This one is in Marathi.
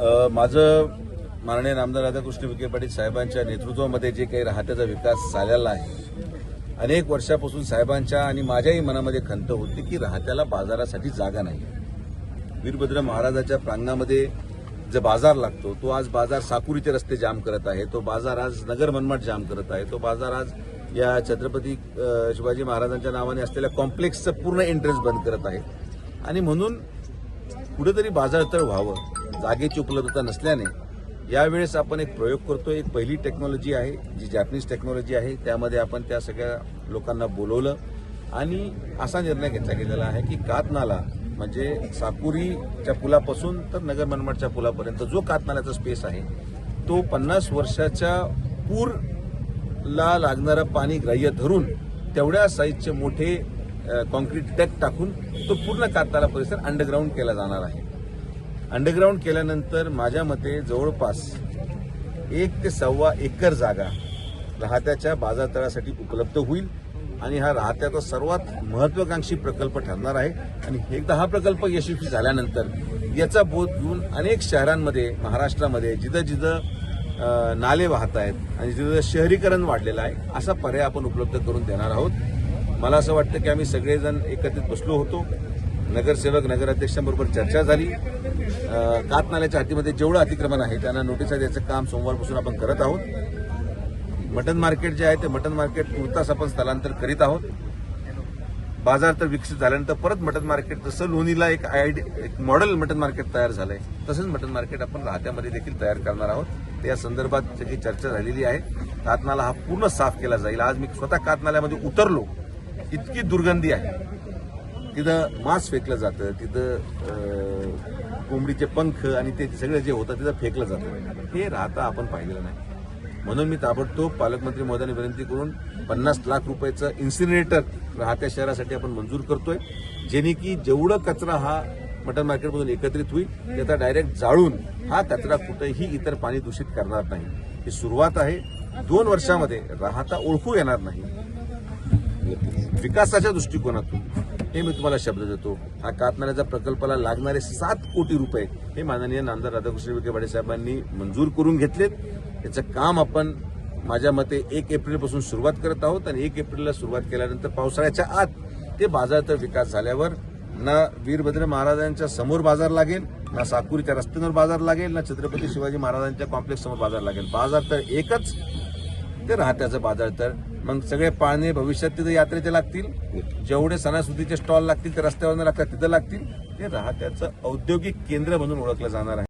माझं माननीय नामदार राधाकृष्ण विखे पाटील साहेबांच्या नेतृत्वामध्ये जे काही राहत्याचा विकास झालेला आहे, अनेक वर्षापासून साहेबांच्या आणि माझ्याही मनामध्ये खंत होती की राहत्याला बाजारासाठी जागा नाही. वीरभद्र महाराजाच्या प्रांगणामध्ये जो बाजार लागतो तो आज बाजार साकुरीचे रस्ते जाम करत आहे, तो बाजार आज नगर मनमाड जाम करत आहे, तो बाजार आज या छत्रपती शिवाजी महाराजांच्या नावाने असलेल्या कॉम्प्लेक्सचं पूर्ण एंट्रन्स बंद करत आहे. आणि म्हणून कुठेतरी बाजारतळ व्हावं, जागेची उपलब्धता नसल्याने यावेळेस आपण एक प्रयोग करतो. एक पहिली टेक्नॉलॉजी आहे जी जॅपनीज टेक्नॉलॉजी आहे, त्यामध्ये आपण त्या सगळ्या लोकांना बोलवलं आणि असा निर्णय घेतला गेलेला आहे की कातनाला म्हणजे साकुरीच्या पुलापासून तर नगर मनमाडच्या पुलापर्यंत जो कातनाल्याचा स्पेस आहे तो 50 वर्षाच्या पूरला लागणारं पाणी ग्राह्य धरून तेवढ्या साईजचे मोठे कॉन्क्रीट डॅक टाकून तो पूर्ण कातनाला परिसर अंडरग्राऊंड केला जाणार आहे. अंडरग्राऊंड केल्यानंतर माझ्या मते जवळपास 1 ते 1.25 एकर जागा राहत्याच्या बाजारतळासाठी उपलब्ध होईल आणि हा राहत्याचा सर्वात महत्वाकांक्षी प्रकल्प ठरणार आहे. आणि एकदा हा प्रकल्प यशस्वी झाल्यानंतर याचा बोध घेऊन अनेक शहरांमध्ये महाराष्ट्रामध्ये जिथं जिथं नाले वाहत आहेत आणि जिथं शहरीकरण वाढलेलं आहे असा पर्याय आपण उपलब्ध करून देणार आहोत. मला असं वाटतं की आम्ही सगळेजण एकत्रित बसलो होतो, नगरसेवक नगराध्यक्षांबरोबर चर्चा झाली. कातनाल्याच्या हातीमध्ये जेवढं अतिक्रमण आहे त्यांना नोटिसा द्यायचं काम सोमवारपासून आपण करत आहोत. मटन मार्केट जे आहे ते मटन मार्केट तुर्तास आपण स्थलांतर करीत आहोत. बाजार तर विकसित झाल्यानंतर परत मटन मार्केट जसं लोणीला एक मॉडेल मटन मार्केट तयार झालंय तसंच मटन मार्केट आपण राहत्यामध्ये देखील तयार करणार आहोत. या संदर्भात सगळी चर्चा झालेली आहे. कातनाला हा पूर्ण साफ केला जाईल. आज मी स्वतः कातनाल्यामध्ये उतरलो, इतकी दुर्गंधी आहे. तिथं मांस फेकलं जातं, तिथं कोंबडीचे पंख आणि ते सगळं जे होतं तिथं फेकलं जातं. हे राहता आपण पाहिलेलं नाही. म्हणून मी ताबडतोब पालकमंत्री महोदयांनी विनंती करून 50 लाख रुपयाचं इन्सिनरेटर राहत्या शहरासाठी आपण मंजूर करतोय, जेणे की जेवढं कचरा हा मटन मार्केटमधून एकत्रित होईल त्याचा डायरेक्ट जाळून हा कचरा कुठेही इतर पाणी दूषित करणार नाही. ही सुरुवात आहे. 2 वर्षामध्ये राहता ओळखू येणार नाही. विकासाच्या दृष्टिकोनातून हे मी तुम्हाला शब्द देतो. हा कातनाल्याच्या प्रकल्पाला लागणारे 7 कोटी रुपये हे माननीय नामदार राधाकृष्ण विखे पाटील साहेबांनी मंजूर करून घेतलेत. याचं काम आपण माझ्या मते 1 एप्रिलपासून सुरुवात करत आहोत आणि 1 एप्रिलला सुरुवात केल्यानंतर पावसाळ्याच्या आत ते बाजारतळ विकास झाल्यावर ना वीरभद्र महाराजांच्या समोर बाजार लागेल, ना साकुरीच्या रस्त्यांवर बाजार लागेल, ना छत्रपती शिवाजी महाराजांच्या कॉम्प्लेक्स समोर बाजार लागेल. बाजारतळ एकच, ते राहत्याचं बाजारतळ. मग सगळे पाळणे भविष्यात तिथं यात्रेचे लागतील, जेवढे सणासुदीचे स्टॉल लागतील ते रस्त्यावरनं लागतात तिथं लागतील. ते राहत्याचं औद्योगिक केंद्र म्हणून ओळखलं जाणार आहे.